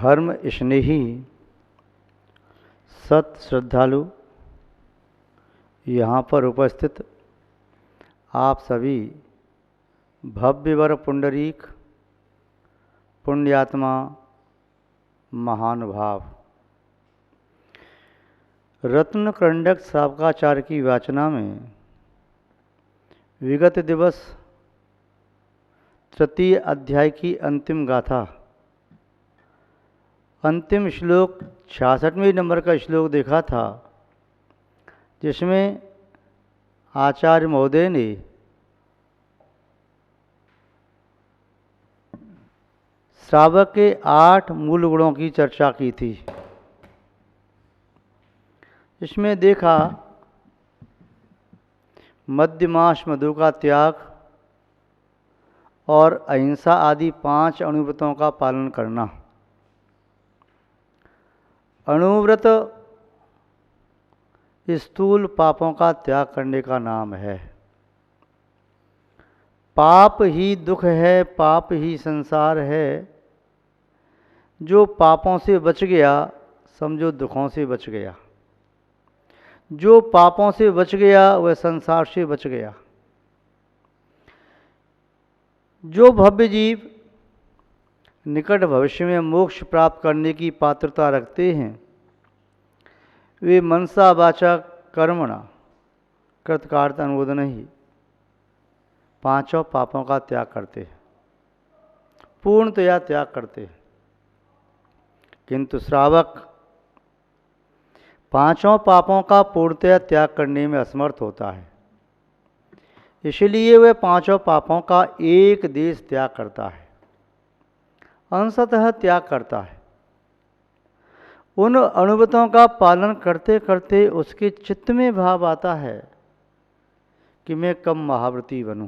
धर्म स्नेही सत श्रद्धालु यहाँ पर उपस्थित आप सभी भव्यवर पुंडरीक पुण्यात्मा महानुभाव, रत्न कंडक शावकाचार्य की वाचना में विगत दिवस तृतीय अध्याय की अंतिम गाथा, अंतिम श्लोक 66वें नंबर का श्लोक देखा था, जिसमें आचार्य महोदय ने श्रावक के 8 मूल गुणों की चर्चा की थी। इसमें देखा मध्यमास मधु का त्याग और अहिंसा आदि 5 अणुव्रतों का पालन करना। अणुव्रत स्थूल पापों का त्याग करने का नाम है। पाप ही दुख है, पाप ही संसार है। जो पापों से बच गया समझो दुखों से बच गया, जो पापों से बच गया वह संसार से बच गया। जो भव्य जीव निकट भविष्य में मोक्ष प्राप्त करने की पात्रता रखते हैं, वे मनसा वाचा कर्मणा कृतकार्त अनुमोदन ही 5 पापों का त्याग करते हैं, पूर्णतया त्याग करते हैं। किंतु श्रावक 5 पापों का पूर्णतया त्याग करने में असमर्थ होता है, इसलिए वह 5 पापों का एक देश त्याग करता है, अंशतः त्याग करता है। उन अणुव्रतों का पालन करते करते उसके चित्त में भाव आता है कि मैं कब महाव्रती बनूं,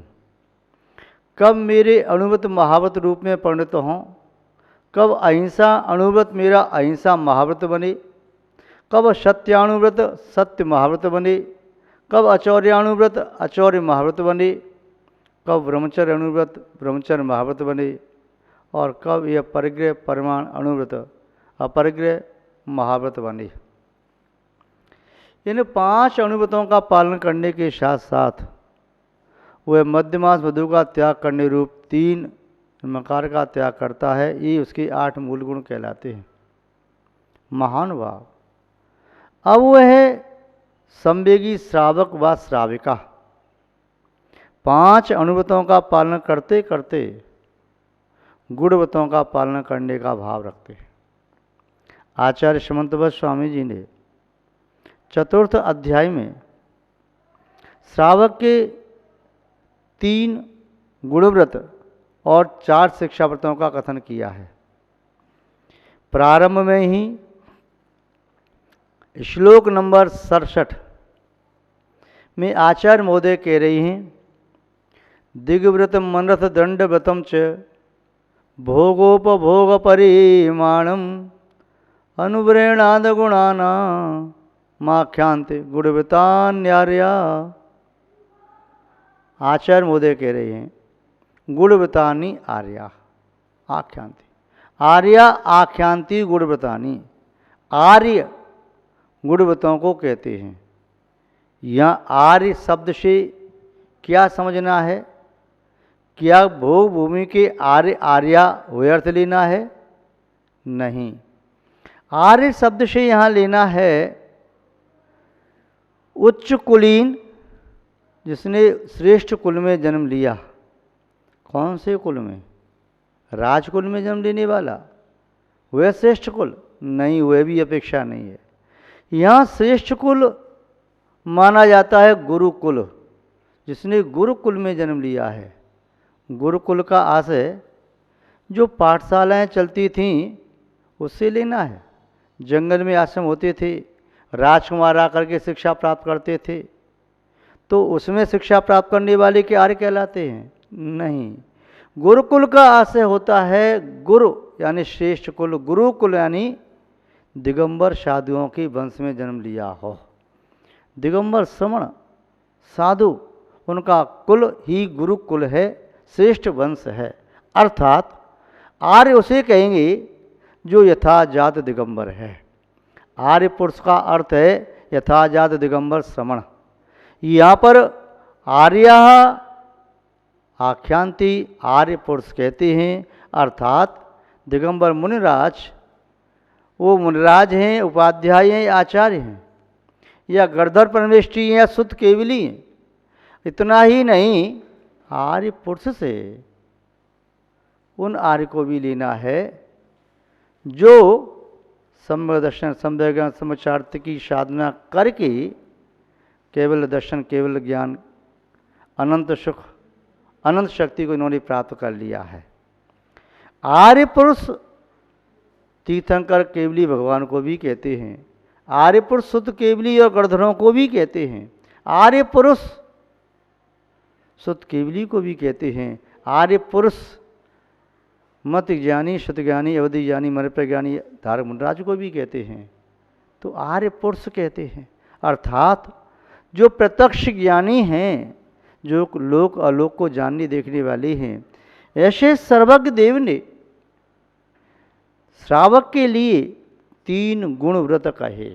कब मेरे अणुव्रत महाव्रत रूप में परिणत हों, कब अहिंसा अणुव्रत मेरा अहिंसा महाव्रत बने, कब सत्याणुव्रत सत्य महाव्रत बने, कब अचौर्याणुव्रत अचौर्य महाव्रत बने, कब ब्रह्मचर्य अणुव्रत ब्रह्मचर्य महाव्रत बने, और कब यह परिग्रह परिमाण अणुव्रत अपरिग्रह महाव्रत बने। इन 5 अणुव्रतों का पालन करने के साथ साथ वह मध्यमास मधु का त्याग करने रूप 3 मकार का त्याग करता है। ये उसके 8 मूल गुण कहलाते हैं। महानुभाव, अब वह संवेगी श्रावक व श्राविका 5 अणुव्रतों का पालन करते करते गुणव्रतों का पालन करने का भाव रखते हैं। आचार्य समंतवत स्वामी जी ने 4th अध्याय में श्रावक के 3 गुणव्रत और 4 शिक्षाव्रतों का कथन किया है। प्रारंभ में ही श्लोक नंबर 67 में आचार्य महोदय कह रही हैं, दिग्व्रत मनरथ दंड व्रतम च भोगोपभोग परिमाणम अनुव्रेणाद गुणाना माख्यांति गुणवृतान्यार्या। आचार्य महोदय कह रहे हैं, गुणवृतानि आर्या आख्यांति, आर्या आख्यांति गुणवृतानि। आर्य गुणवृतों को कहते हैं। यहाँ आर्य शब्द से क्या समझना है? क्या भोग भूमि के आर्य आर्या वह अर्थ लेना है? नहीं, आर्य शब्द से यहाँ लेना है उच्च कुलीन, जिसने श्रेष्ठ कुल में जन्म लिया। कौन से कुल में? राजकुल में जन्म लेने वाला वह श्रेष्ठ कुल नहीं, वह भी अपेक्षा नहीं है। यहाँ श्रेष्ठ कुल माना जाता है गुरुकुल, जिसने गुरुकुल में जन्म लिया है। गुरुकुल का आशय जो पाठशालाएं चलती थीं उससे लेना है। जंगल में आश्रम होते थे, राजकुमार आकर के शिक्षा प्राप्त करते थे, तो उसमें शिक्षा प्राप्त करने वाले के आर्य कहलाते हैं? नहीं, गुरुकुल का आशय होता है गुरु यानी श्रेष्ठ कुल। गुरुकुल यानी दिगंबर साधुओं के वंश में जन्म लिया हो। दिगंबर श्रमण साधु, उनका कुल ही गुरुकुल है, श्रेष्ठ वंश है। अर्थात आर्य उसे कहेंगे जो यथाजात दिगंबर है। आर्य पुरुष का अर्थ है यथाजात दिगंबर श्रमण। यहाँ पर आर्य आख्यांति आर्य पुरुष कहते हैं, अर्थात दिगंबर मुनिराज, वो मुनिराज हैं, उपाध्याय हैं, आचार्य हैं, या गणधर परमेष्ठी हैं, या शुद्ध केवली हैं। इतना ही नहीं, आर्य पुरुष से उन आर्य को भी लेना है जो सम्यक दर्शन, सम्यक ज्ञान, समुचार्थ की साधना करके केवल दर्शन, केवल ज्ञान, अनंत सुख, अनंत शक्ति को इन्होंने प्राप्त कर लिया है। आर्य पुरुष तीर्थंकर केवली भगवान को भी कहते हैं, आर्य पुरुष शुद्ध केवली और गणधरों को भी कहते हैं, आर्य पुरुष शुद्ध केवली को भी कहते हैं, आर्य पुरुष मत ज्ञानी, शुद्ध ज्ञानी, अवधि ज्ञानी, मरप ज्ञानी, धारक मुनिराज को भी कहते हैं। तो आर्य पुरुष कहते हैं, अर्थात जो प्रत्यक्ष ज्ञानी हैं, जो लोक अलोक को जानने देखने वाले हैं। ऐसे सर्वज्ञ देव ने श्रावक के लिए 3 गुणव्रत कहे।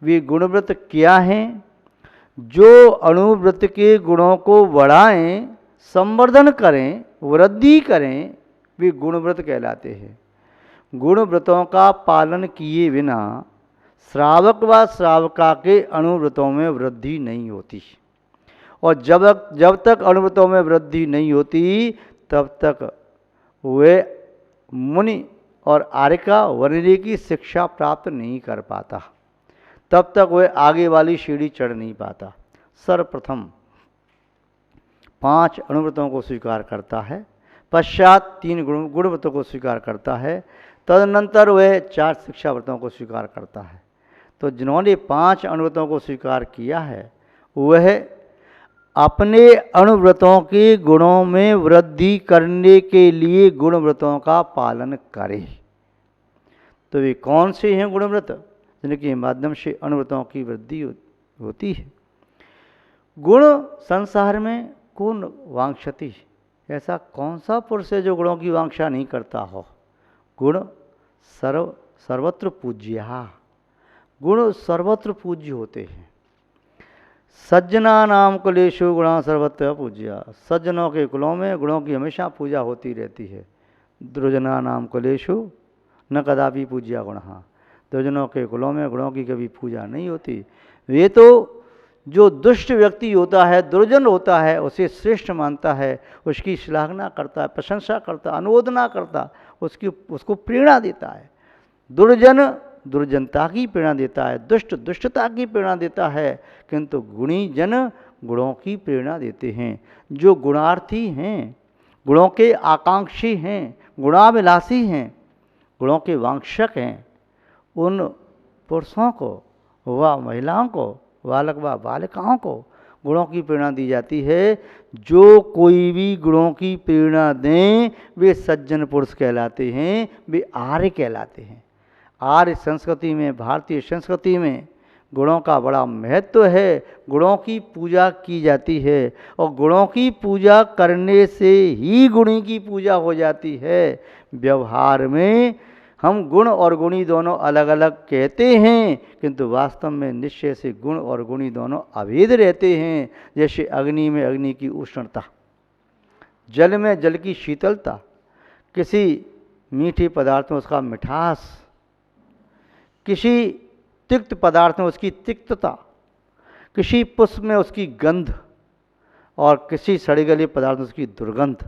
वे गुणव्रत क्या हैं? जो अणुव्रत के गुणों को बढ़ाएं, संवर्धन करें, वृद्धि करें, वे गुणव्रत कहलाते हैं। गुणव्रतों का पालन किए बिना श्रावक व श्रावका के अणुव्रतों में वृद्धि नहीं होती, और जब तक अणुव्रतों में वृद्धि नहीं होती तब तक वे मुनि और आर्यिका वर्ण्य की शिक्षा प्राप्त नहीं कर पाता, तब तक वह आगे वाली सीढ़ी चढ़ नहीं पाता। सर्वप्रथम 5 अणुव्रतों को स्वीकार करता है, पश्चात 3 गुणव्रतों को स्वीकार करता है, तदनंतर वह 4 शिक्षाव्रतों को स्वीकार करता है। तो जिन्होंने 5 अणुव्रतों को स्वीकार किया है वह अपने अणुव्रतों के गुणों में वृद्धि करने के लिए गुणव्रतों का पालन करे। तो वे कौन से हैं गुणव्रत? जिनके माध्यम से अणुव्रतों की वृद्धि होती है। गुण संसार में कौन वांछति? ऐसा कौन सा पुरुष है जो गुणों की वांछा नहीं करता हो? गुण सर्वत्र पूज्या, गुण सर्वत्र पूज्य होते हैं। सज्जना नाम कुलेषु गुणा सर्वत्र पूज्या। सज्जनों के कुलों में गुणों की हमेशा पूजा होती रहती है। दुर्जना नाम कुलेषु न कदापि पूज्या गुणः। दुर्जनों के कुलों में गुणों की कभी पूजा नहीं होती। वे तो जो दुष्ट व्यक्ति होता है, दुर्जन होता है, उसे श्रेष्ठ मानता है, उसकी श्लाघना करता है, प्रशंसा करता, अनुमोदना करता, उसको प्रेरणा देता है। दुर्जन दुर्जनता की प्रेरणा देता है, दुष्ट दुष्टता की प्रेरणा देता है, किंतु गुणी जन गुणों की प्रेरणा देते हैं। जो गुणार्थी हैं, गुणों के आकांक्षी हैं, गुणाभिलाषी हैं, गुणों के वांछक हैं, उन पुरुषों को व महिलाओं को, बालक व बालिकाओं को गुणों की प्रेरणा दी जाती है। जो कोई भी गुणों की प्रेरणा दें वे सज्जन पुरुष कहलाते हैं, वे आर्य कहलाते हैं। आर्य संस्कृति में, भारतीय संस्कृति में गुणों का बड़ा महत्व है। गुणों की पूजा की जाती है, और गुणों की पूजा करने से ही गुणी की पूजा हो जाती है। व्यवहार में हम गुण और गुणी दोनों अलग अलग कहते हैं, किंतु वास्तव में निश्चय से गुण और गुणी दोनों अभेद रहते हैं। जैसे अग्नि में अग्नि की उष्णता, जल में जल की शीतलता, किसी मीठे पदार्थ में उसका मिठास, किसी तिक्त पदार्थ में उसकी तिक्तता, किसी पुष्प में उसकी गंध, और किसी सड़े गले पदार्थ में उसकी दुर्गंध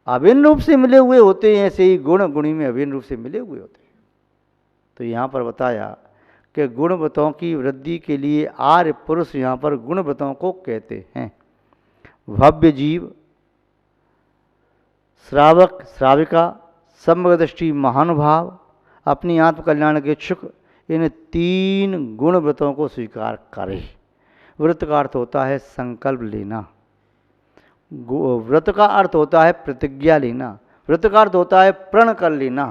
अभिन्न रूप से मिले हुए होते हैं। ऐसे ही गुण गुणी में अभिन्न रूप से मिले हुए होते हैं। तो यहाँ पर बताया कि गुणव्रतों की वृद्धि के लिए आर्य पुरुष यहाँ पर गुणव्रतों को कहते हैं। भव्य जीव, श्रावक श्राविका, समग्र दृष्टि महानुभाव, अपनी आत्मकल्याण के इच्छुक, इन 3 गुणव्रतों को स्वीकार करें। व्रत का अर्थ होता है संकल्प लेना, व्रत का अर्थ होता है प्रतिज्ञा लेना, व्रत का अर्थ होता है प्रण कर लेना।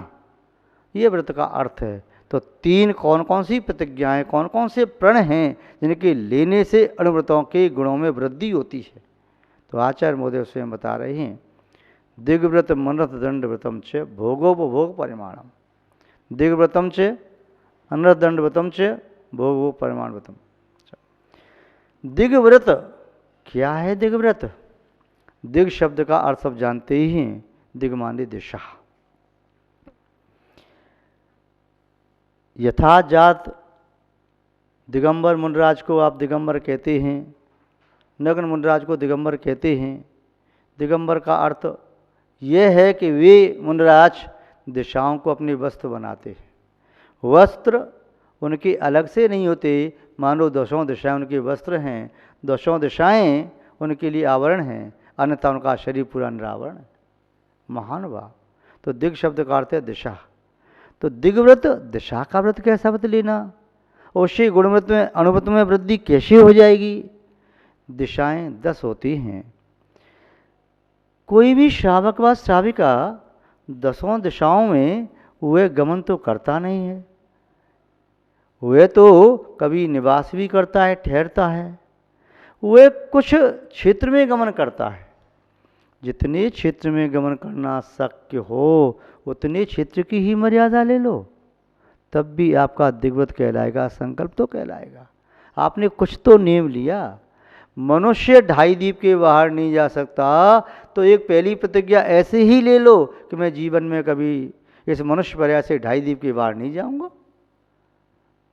ये व्रत का अर्थ है। तो 3 कौन कौन सी प्रतिज्ञाएं, कौन कौन से प्रण हैं जिनके लेने से अणुव्रतों के गुणों में वृद्धि होती है? तो आचार्य महोदय स्वयं बता रहे हैं। दिग्व्रत मनरथ दंड व्रतम च भोगोपभोग परिमाणम। दिग्व्रतम च अनरथ दंड व्रतम च भोगो परिमाण व्रतम। दिग्व्रत क्या है? दिग्व्रत, दिग शब्द का अर्थ सब जानते ही हैं, दिग माने दिशा। यथाजात दिगंबर मुनराज को आप दिगंबर कहते हैं, नग्न मुनराज को दिगंबर कहते हैं। दिगंबर का अर्थ यह है कि वे मुनराज दिशाओं को अपने वस्त्र बनाते हैं। वस्त्र उनके अलग से नहीं होते, मानो दशों दिशाएं उनके वस्त्र हैं, दशों दिशाएं उनके लिए आवरण हैं, अन्यथा उनका शरीर पूरा निरावरण है। महान वाह। तो दिग शब्द का अर्थ है दिशा। तो दिग्व्रत दिशा का व्रत कैसा व्रत लेना, उससे गुणव्रत में अणुव्रत में वृद्धि कैसे हो जाएगी? दिशाएं 10 होती हैं। कोई भी श्रावक व श्राविका 10 दिशाओं में वह गमन तो करता नहीं है, वह तो कभी निवास भी करता है, ठहरता है, वह कुछ क्षेत्र में गमन करता है। जितने क्षेत्र में गमन करना शक्य हो उतने क्षेत्र की ही मर्यादा ले लो, तब भी आपका दिग्व्रत कहलाएगा, संकल्प तो कहलाएगा। आपने कुछ तो नियम लिया। मनुष्य 2.5 दीप के बाहर नहीं जा सकता, तो एक पहली प्रतिज्ञा ऐसे ही ले लो कि मैं जीवन में कभी इस मनुष्य पर्याय से 2.5 दीप के बाहर नहीं जाऊंगा।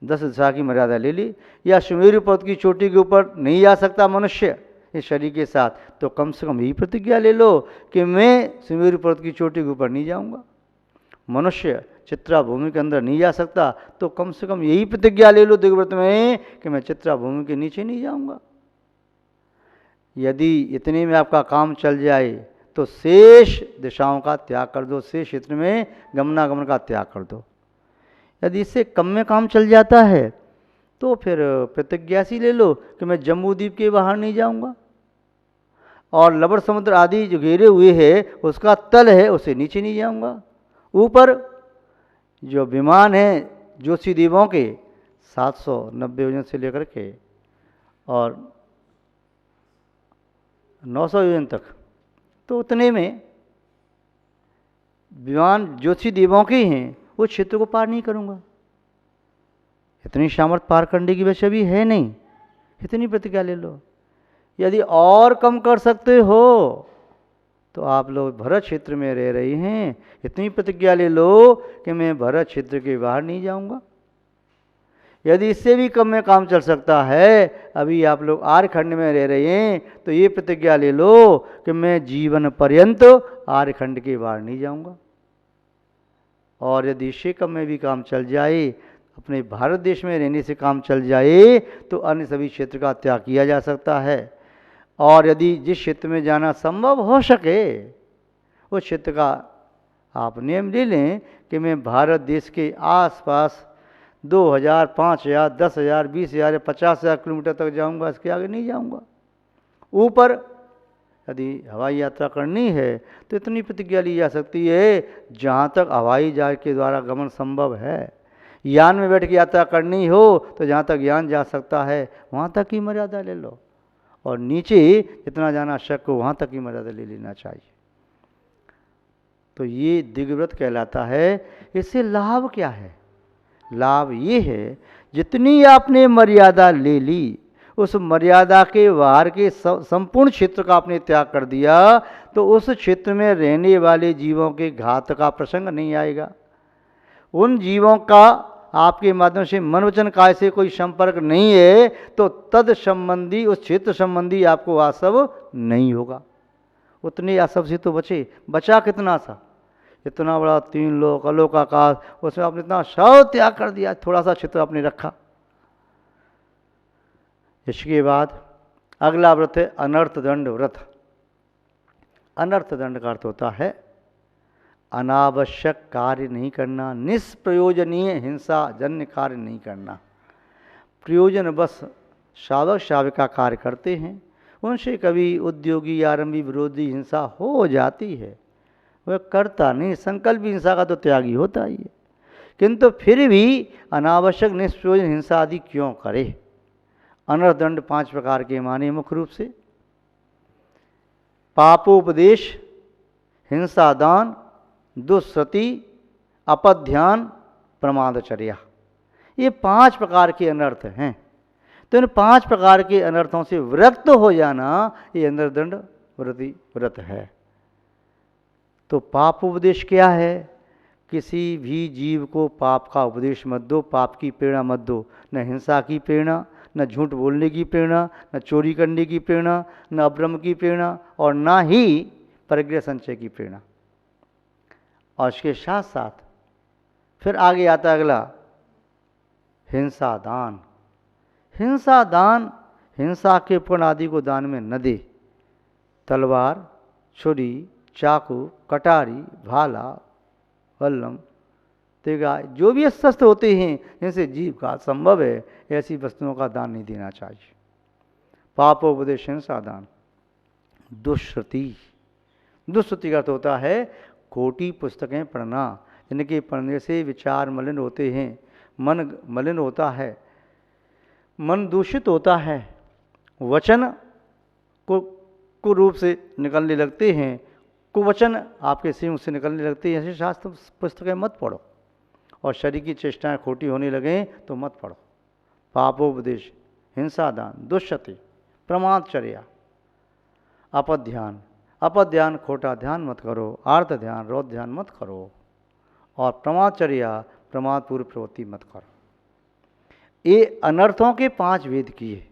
10 दिशा की मर्यादा ले ली। या सुमेरु पर्वत की चोटी के ऊपर नहीं जा सकता मनुष्य इस शरीर के साथ, तो कम से कम यही प्रतिज्ञा ले लो कि मैं सुमेरु पर्वत की चोटी के ऊपर नहीं जाऊंगा। मनुष्य चित्रा भूमि के अंदर नहीं जा सकता, तो कम से कम यही प्रतिज्ञा ले लो दिग्व्रत में कि मैं चित्रा भूमि के नीचे नहीं जाऊंगा। यदि इतने में आपका काम चल जाए तो शेष दिशाओं का त्याग कर दो, शेष क्षेत्र में गमनागमन का त्याग कर दो। यदि इससे कम में काम चल जाता है तो फिर प्रतिज्ञा सी ले लो कि मैं जम्बू द्वीप के बाहर नहीं जाऊंगा, और लवण समुद्र आदि जो घेरे हुए है उसका तल है उससे नीचे नहीं जाऊंगा। ऊपर जो विमान है ज्योतिषी देवों के 790 योजन से लेकर के और 900 योजन तक, तो उतने में विमान ज्योतिषी देवों के हैं, उस क्षेत्र को पार नहीं करूंगा। इतनी सामर्थ पार करने की वजह भी है नहीं, इतनी प्रतिज्ञा ले लो। यदि और कम कर सकते हो तो आप लोग भरत क्षेत्र में रह रहे हैं, इतनी प्रतिज्ञा ले लो कि मैं भरत क्षेत्र के बाहर नहीं जाऊंगा। यदि इससे भी कम में काम चल सकता है, अभी आप लोग आर्यखंड में रह रहे हैं, तो ये प्रतिज्ञा ले लो कि मैं जीवन पर्यंत आर्यखंड के बाहर नहीं जाऊंगा। और यदि इससे कम में भी काम चल जाए, अपने भारत देश में रहने से काम चल जाए, तो अन्य सभी क्षेत्र का त्याग किया जा सकता है। और यदि जिस क्षेत्र में जाना संभव हो सके उस क्षेत्र का आप नियम ले लें कि मैं भारत देश के आसपास 2000, 5000, 10,000, 20,000 या 50,000 किलोमीटर तक जाऊंगा, इसके आगे नहीं जाऊंगा। ऊपर यदि हवाई यात्रा करनी है तो इतनी प्रतिज्ञा ली जा सकती है जहाँ तक हवाई जहाज के द्वारा गमन संभव है। यान में बैठ के यात्रा करनी हो तो जहाँ तक यान जा सकता है वहाँ तक की मर्यादा ले लो, और नीचे जितना जाना शक हो वहाँ तक की मर्यादा ले लेना चाहिए। तो ये दिग्व्रत कहलाता है। इससे लाभ क्या है? लाभ ये है, जितनी आपने मर्यादा ले ली उस मर्यादा के बाहर के संपूर्ण क्षेत्र का आपने त्याग कर दिया, तो उस क्षेत्र में रहने वाले जीवों के घात का प्रसंग नहीं आएगा। उन जीवों का आपके माध्यम से मन वचन काय से कोई संपर्क नहीं है, तो तद संबंधी उस क्षेत्र संबंधी आपको आसव नहीं होगा। उतने आसव से तो बचा कितना सा? इतना बड़ा 3 लोक अलोक आकाश, उसमें आपने इतना सब त्याग कर दिया, थोड़ा सा क्षेत्र आपने रखा। इसके बाद अगला व्रत है अनर्थ दंड व्रत। अनर्थ दंड का अर्थ होता है अनावश्यक कार्य नहीं करना, निष्प्रयोजनीय हिंसा जन्य कार्य नहीं करना। प्रयोजन बस श्रावक श्राविका कार्य करते हैं, उनसे कभी उद्योगी आरंभी विरोधी हिंसा हो जाती है, वह करता नहीं। संकल्प हिंसा का तो त्यागी होता ही है, किंतु फिर भी अनावश्यक निष्प्रयोजन हिंसा आदि क्यों करे? अनर्थ दंड 5 प्रकार के माने मुख्य रूप से पापोपदेश, हिंसा दान, दुष्श्रुति, अपध्यान, प्रमादचर्या, ये 5 प्रकार के अनर्थ हैं। तो इन 5 प्रकार के अनर्थों से विरक्त हो जाना ये इंद्रदंड व्रत है। तो पाप उपदेश क्या है? किसी भी जीव को पाप का उपदेश मत दो, पाप की प्रेरणा मत दो, न हिंसा की प्रेरणा, न झूठ बोलने की प्रेरणा, न चोरी करने की प्रेरणा, न अब्रह्म की प्रेरणा, और न ही परिग्रह संचय की प्रेरणा। और इसके साथ साथ फिर आगे आता अगला, हिंसा दान। हिंसा दान, हिंसा के पुण्य आदि को दान में न दे। तलवार, छुरी, चाकू, कटारी, भाला, वल्लम, तेगा, जो भी शस्त्र होते हैं जिनसे जीव का संभव है, ऐसी वस्तुओं का दान नहीं देना चाहिए। पापोपदेश हिंसा दान। दुष्श्रुति, दुष्श्रुति का अर्थ होता है खोटी पुस्तकें पढ़ना, जिनके पढ़ने से विचार मलिन होते हैं, मन मलिन होता है, मन दूषित होता है, वचन को रूप से निकलने लगते हैं, कुवचन आपके सिंह से निकलने लगते हैं। ऐसे शास्त्र पुस्तकें मत पढ़ो, और शरीर की चेष्टाएं खोटी होने लगें तो मत पढ़ो। पापोपदेश, हिंसा दान, दुष्श्रुति, प्रमादचर्या, अपध्यान। अपध्यान, खोटा ध्यान मत करो, आर्त ध्यान, रोध ध्यान मत करो, और प्रमादचर्या, प्रमादपूर्व प्रवृत्ति मत करो। ये अनर्थों के 5 भेद किए।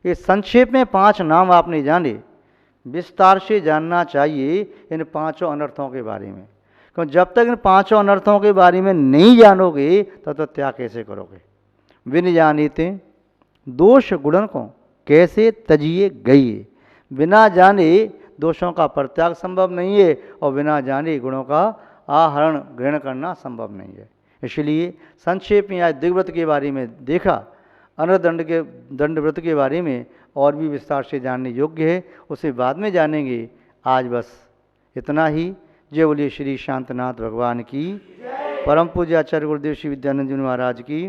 ये संक्षेप में 5 नाम आपने जाने, विस्तार से जानना चाहिए इन 5 अनर्थों के बारे में, क्योंकि जब तक इन 5 अनर्थों के बारे में नहीं जानोगे तब तक त्याग कैसे करोगे। विन जानीते दोष गुणन को कैसे तजिए गई। बिना जाने दोषों का परित्याग संभव नहीं है, और बिना जाने गुणों का आहरण ग्रहण करना संभव नहीं है। इसलिए संक्षेप में आज दिग्व्रत के बारे में देखा, दंड व्रत के बारे में और भी विस्तार से जानने योग्य है, उसे बाद में जानेंगे। आज बस इतना ही। जय बोलिए श्री शांतनाथ भगवान की, परम पूज्य आचार्य गुरुदेव श्री विद्यानंद जी महाराज की।